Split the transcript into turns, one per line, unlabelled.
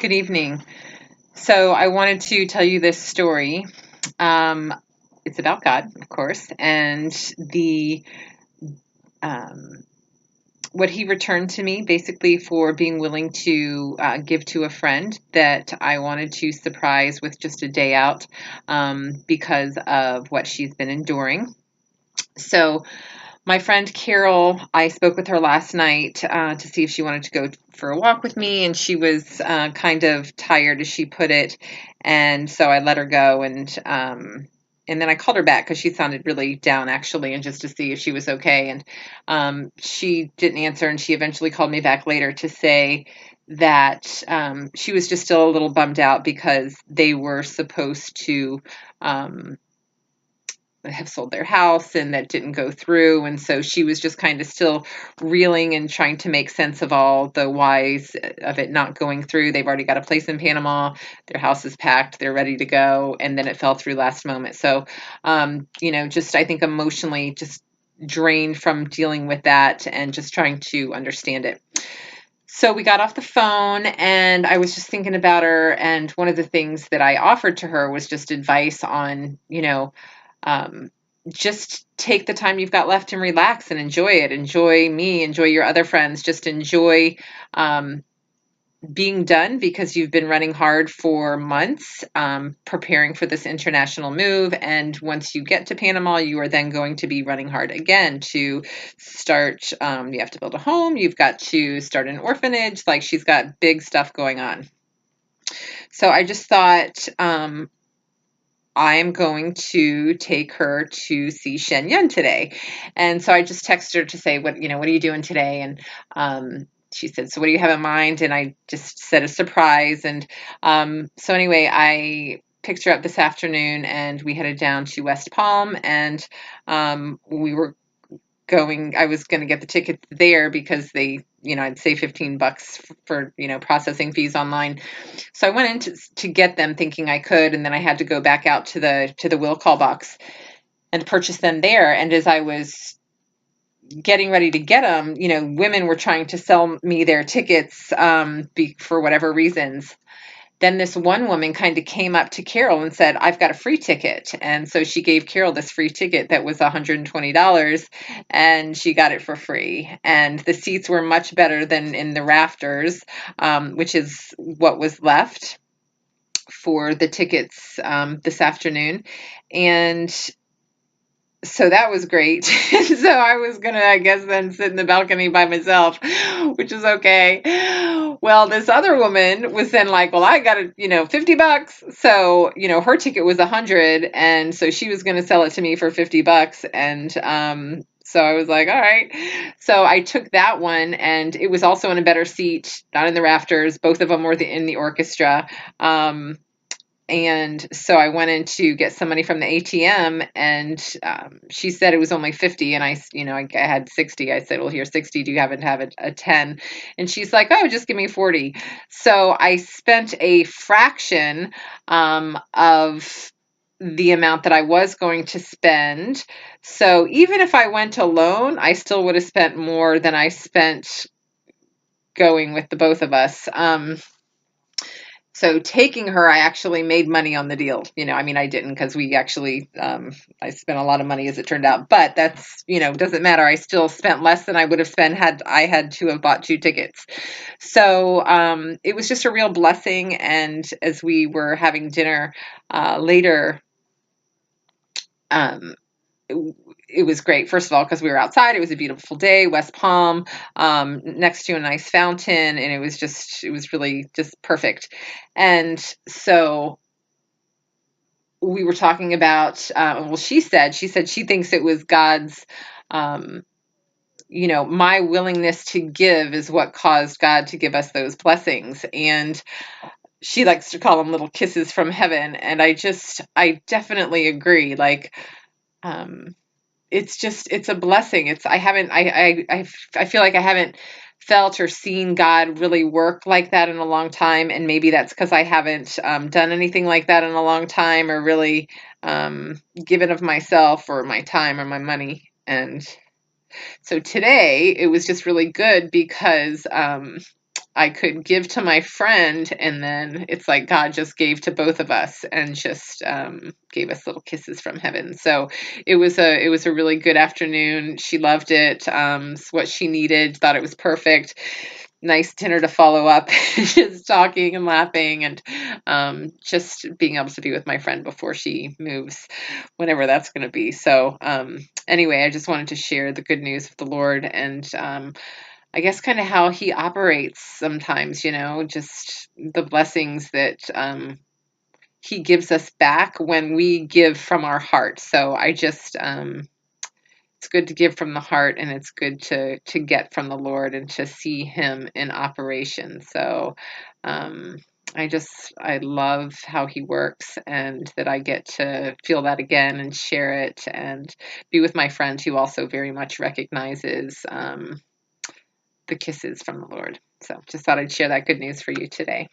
Good evening. So I wanted to tell you this story. Um, it's about God, of course, and the um, what He returned to me, basically for being willing to give to a friend that I wanted to surprise with just a day out because of what she's been enduring. So my friend Carol, I spoke with her last night to see if she wanted to go for a walk with me, and she was kind of tired, as she put it, and so I let her go, and then I called her back because she sounded really down, actually, and just to see if she was okay, and she didn't answer, and she eventually called me back later to say that she was just still a little bummed out because they were supposed to. Have sold their house and that didn't go through. And so she was just kind of still reeling and trying to make sense of all the whys of it not going through. They've already got a place in Panama. Their house is packed. They're ready to go. And then it fell through last moment. So, just I think emotionally just drained from dealing with that and just trying to understand it. So we got off the phone and I was just thinking about her. And one of the things that I offered to her was just advice on, um, just take the time you've got left and relax and enjoy it. Enjoy me, enjoy your other friends, just enjoy um, being done because you've been running hard for months, preparing for this international move. And once you get to Panama, you are then going to be running hard again to start. You have to build a home, you've got to start an orphanage. Like, she's got big stuff going on. So I just thought, I'm going to take her to see Shen Yun today. And so I just texted her to say, what are you doing today? And she said, so what do you have in mind? And I just said a surprise. And so anyway, I picked her up this afternoon and we headed down to West Palm, and we were I was going to get the tickets there because they, I'd say $15 for, processing fees online. So I went in to get them thinking I could, and then I had to go back out to the will call box and purchase them there. And as I was getting ready to get them, women were trying to sell me their tickets for whatever reasons. Then this one woman kind of came up to Carol and said, I've got a free ticket. And so she gave Carol this free ticket that was $120, and she got it for free. And the seats were much better than in the rafters, which is what was left for the tickets this afternoon. And so that was great. So I was going to, I guess, then sit in the balcony by myself, which is okay. Well, this other woman was then like, well, I got it, $50. So, her ticket was 100. And so she was going to sell it to me for $50. And, so I was like, all right. So I took that one, and it was also in a better seat, not in the rafters. Both of them were in the orchestra. And so I went in to get some money from the ATM, and she said it was only 50, and I had 60. I said, well, here's 60. Do you happen to have a 10? And she's like, oh, just give me 40. So I spent a fraction of the amount that I was going to spend. So even if I went alone, I still would have spent more than I spent going with the both of us. So taking her, I actually made money on the deal. I didn't, because we actually, I spent a lot of money as it turned out, but that's, doesn't matter. I still spent less than I would have spent had I had to have bought 2 tickets. So it was just a real blessing. And as we were having dinner later, um, it was great. First of all, because we were outside, it was a beautiful day, West Palm, next to a nice fountain, and it was really just perfect. And so we were talking about, she said she thinks it was God's, my willingness to give is what caused God to give us those blessings. And she likes to call them little kisses from heaven. And I definitely agree. Like, it's a blessing. I feel like I haven't felt or seen God really work like that in a long time. And maybe that's because I haven't done anything like that in a long time, or really given of myself or my time or my money. And so today it was just really good because I could give to my friend, and then it's like God just gave to both of us and just gave us little kisses from heaven. So it was a really good afternoon. She loved it. It's what she needed. Thought it was perfect. Nice dinner to follow up, just talking and laughing, and just being able to be with my friend before she moves, whenever that's going to be. So anyway, I just wanted to share the good news of the Lord, and I guess kind of how he operates sometimes, just the blessings that he gives us back when we give from our heart. So I just it's good to give from the heart, and it's good to get from the Lord and to see him in operation. So um I love how he works, and that I get to feel that again and share it and be with my friend who also very much recognizes the kisses from the Lord. So just thought I'd share that good news for you today.